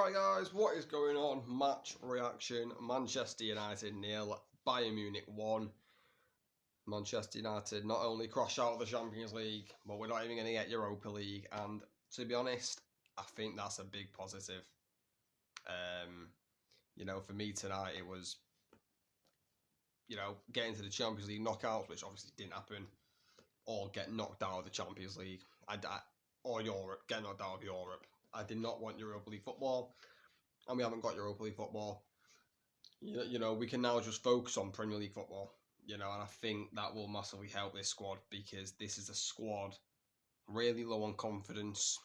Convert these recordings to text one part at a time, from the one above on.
Alright guys, what is going on? Match reaction. Manchester United 0, Bayern Munich 1. Manchester United not only crossed out of the Champions League, but we're not even going to get Europa League. And to be honest, I think that's a big positive. For me tonight, it was, getting to the Champions League knockouts, which obviously didn't happen, or get knocked out of the Champions League, or Europe, get knocked out of Europe. I did not want Europa League football, and we haven't got Europa League football. We can now just focus on Premier League football, and I think that will massively help this squad, because this is a squad really low on confidence.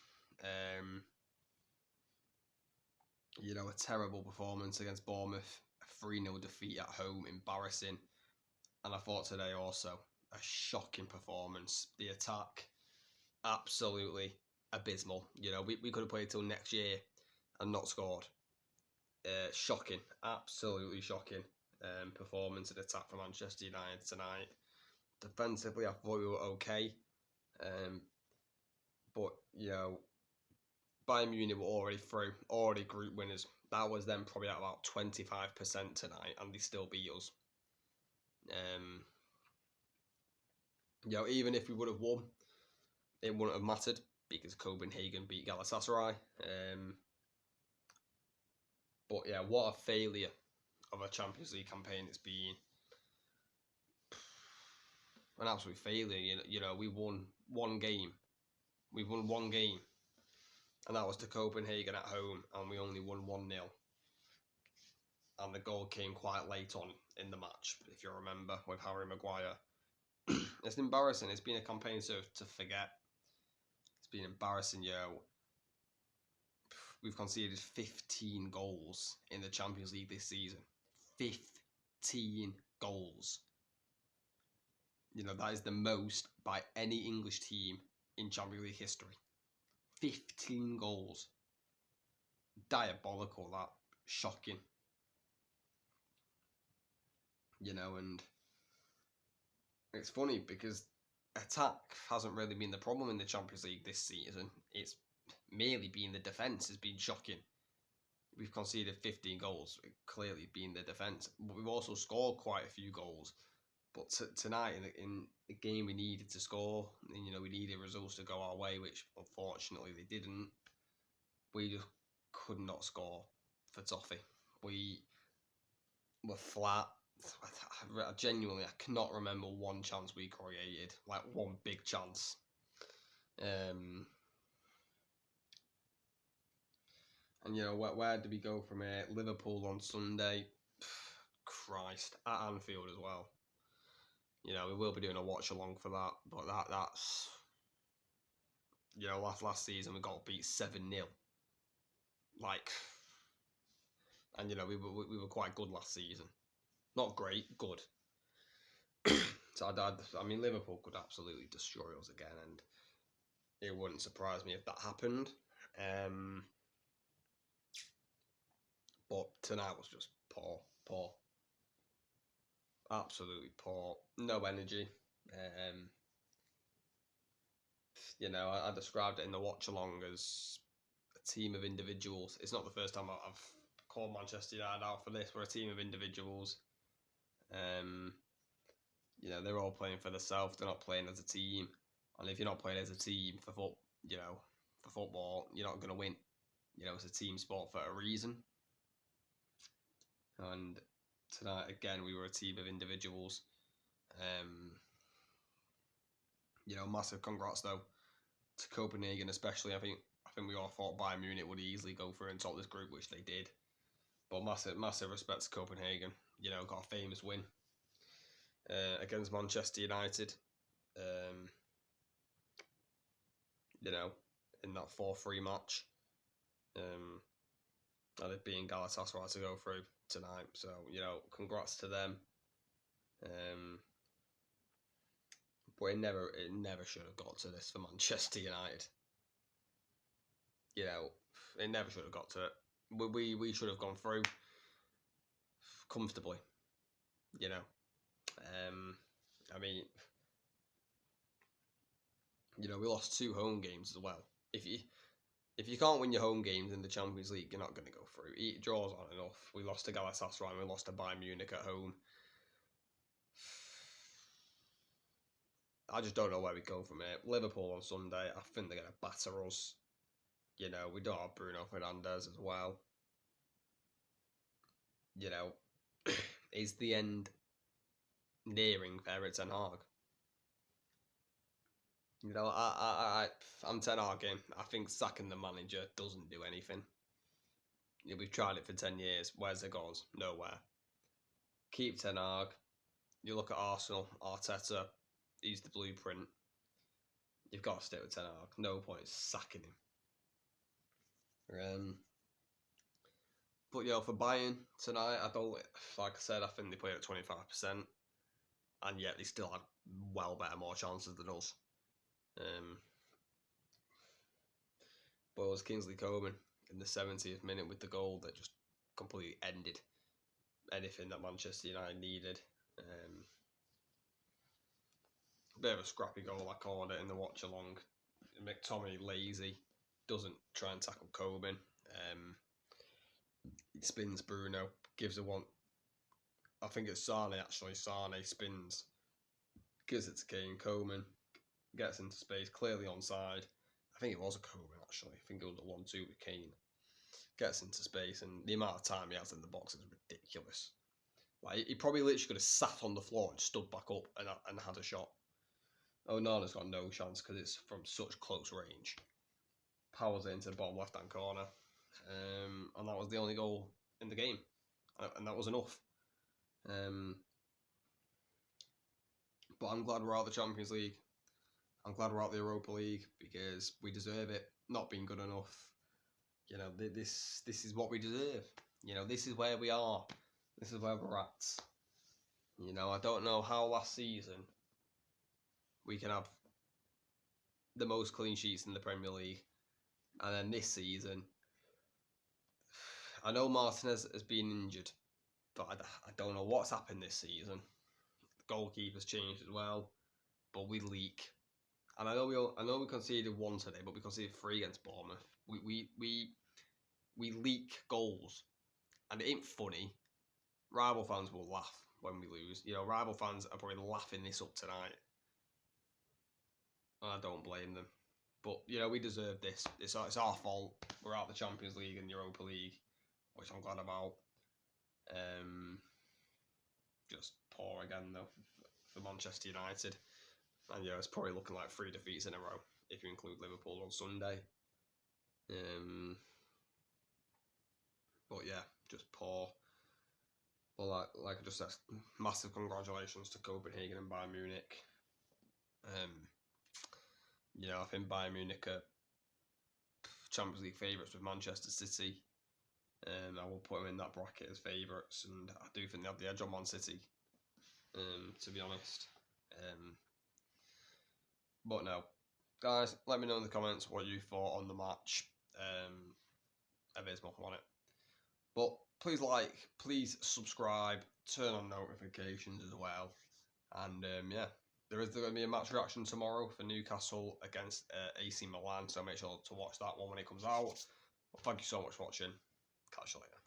A terrible performance against Bournemouth, a 3-0 defeat at home, embarrassing. And I thought today also, a shocking performance. The attack, absolutely abysmal. We could have played till next year and not scored. Shocking, absolutely shocking performance and attack from Manchester United tonight. Defensively, I thought we were okay. But Bayern Munich were already through, already group winners. That was them probably at about 25% tonight, and they still beat us. Even if we would have won, it wouldn't have mattered, because Copenhagen beat Galatasaray. But yeah, what a failure of a Champions League campaign it's been. An absolute failure. We won one game. We won one game. And that was to Copenhagen at home, and we only won 1-0. And the goal came quite late on in the match, if you remember, with Harry Maguire. It's embarrassing. It's been a campaign to forget. It's been embarrassing, We've conceded 15 goals in the Champions League this season. 15 goals. That is the most by any English team in Champions League history. 15 goals. Diabolical, that. Shocking. And it's funny because attack hasn't really been the problem in the Champions League this season. It's merely been the defence has been shocking. We've conceded 15 goals, clearly being the defence. But we've also scored quite a few goals. But tonight, in the game we needed to score, and we needed results to go our way, which unfortunately they didn't. We just could not score for Toffee. We were flat. I cannot remember one chance we created, like one big chance. And where do we go from here? Liverpool on Sunday. Christ, at Anfield as well. We will be doing a watch along for that, but that's last season we got beat 7-0. And we were quite good last season. Not great, good. So Liverpool could absolutely destroy us again, and it wouldn't surprise me if that happened. But tonight was just poor. Absolutely poor. No energy. I described it in the watch along as a team of individuals. It's not the first time I've called Manchester United out for this. We're a team of individuals. They're all playing for themselves. They're not playing as a team. And if you're not playing as a team for football, you're not going to win. It's a team sport for a reason. And tonight, again, we were a team of individuals. Massive congrats, though, to Copenhagen especially. I think we all thought Bayern Munich would easily go through and top this group, which they did. But massive respect to Copenhagen. Got a famous win against Manchester United. In that 4-3 match. And it being Galatasaray to go through tonight. So, congrats to them. But it never should have got to this for Manchester United. It never should have got to it. We should have gone through comfortably. We lost 2 home games as well. if you can't win your home games in the Champions League, you're not going to go through. Draws aren't enough. We lost to Galatasaray, we lost to Bayern Munich at home. I just don't know where we go from here. Liverpool on Sunday, I think they're going to batter us. You know, we don't have Bruno Fernandes as well. You know, is the end nearing for Eric Ten Hag? You know, I'm Ten Hag in. I think sacking the manager doesn't do anything. Yeah, we've tried it for 10 years. Where's it gone? Nowhere. Keep Ten Hag. You look at Arsenal, Arteta, he's the blueprint. You've got to stick with Ten Hag. No point sacking him. But yeah, for Bayern tonight, I don't, like I said, I think they played at 25%, and yet they still had well better, more chances than us. But it was Kingsley Coman in the 70th minute with the goal that just completely ended anything that Manchester United needed. A bit of a scrappy goal, I called it in the watch along. McTominay lazy, doesn't try and tackle Coman. He spins Bruno, gives a one. I think it's Sane actually. Sane spins, gives it to Kane. Coman gets into space, clearly onside. I think it was a Coman actually. I think it was a 1-2 with Kane. Gets into space, and the amount of time he has in the box is ridiculous. Like he probably literally could have sat on the floor and stood back up and had a shot. Onana's got no chance because it's from such close range. Powers it into the bottom left-hand corner. And that was the only goal in the game. And that was enough. But I'm glad we're out of the Champions League. I'm glad we're out of the Europa League because we deserve it. Not being good enough. You know, this is what we deserve. You know, this is where we are. This is where we're at. You know, I don't know how last season we can have the most clean sheets in the Premier League. And then this season, I know Martinez has been injured, but I don't know what's happened this season. The goalkeeper's changed as well, but we leak. And I know we conceded 1 today, but we conceded 3 against Bournemouth. We leak goals, and it ain't funny. Rival fans will laugh when we lose. You know, rival fans are probably laughing this up tonight. And I don't blame them. But, you know, we deserve this. It's our fault. We're out of the Champions League and Europa League, which I'm glad about. Just poor again, though, for Manchester United. And, yeah, it's probably looking like 3 defeats in a row, if you include Liverpool on Sunday. But, yeah, just poor. But, like I just said, massive congratulations to Copenhagen and Bayern Munich. You know, I think Bayern Munich are Champions League favourites with Manchester City. I will put them in that bracket as favourites, and I do think they have the edge on Man City, to be honest. But no, guys, let me know in the comments what you thought on the match. Abysmal on it. But please like, please subscribe, turn on notifications as well. And yeah, there is going to be a match reaction tomorrow for Newcastle against AC Milan, so make sure to watch that one when it comes out. Well, thank you so much for watching. Catch you later.